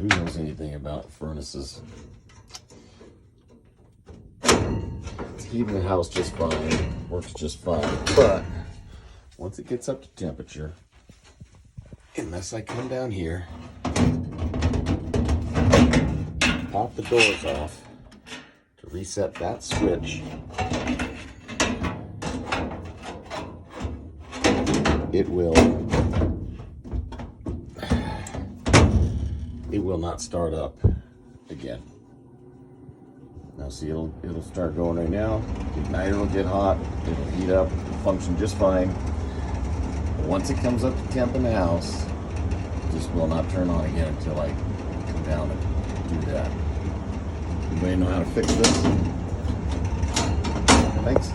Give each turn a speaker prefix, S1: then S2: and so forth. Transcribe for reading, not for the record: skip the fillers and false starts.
S1: who knows anything about furnaces. It's heating the house just fine, works just fine, but once it gets up to temperature, unless I come down here, pop the doors off to reset that switch, it will not start up again. Now see, it'll start going right now. Igniter will get hot, it'll heat up, it'll function just fine. But once it comes up to temp in the house, it just will not turn on again until I come down and do that. Anybody know how to fix this? Thanks.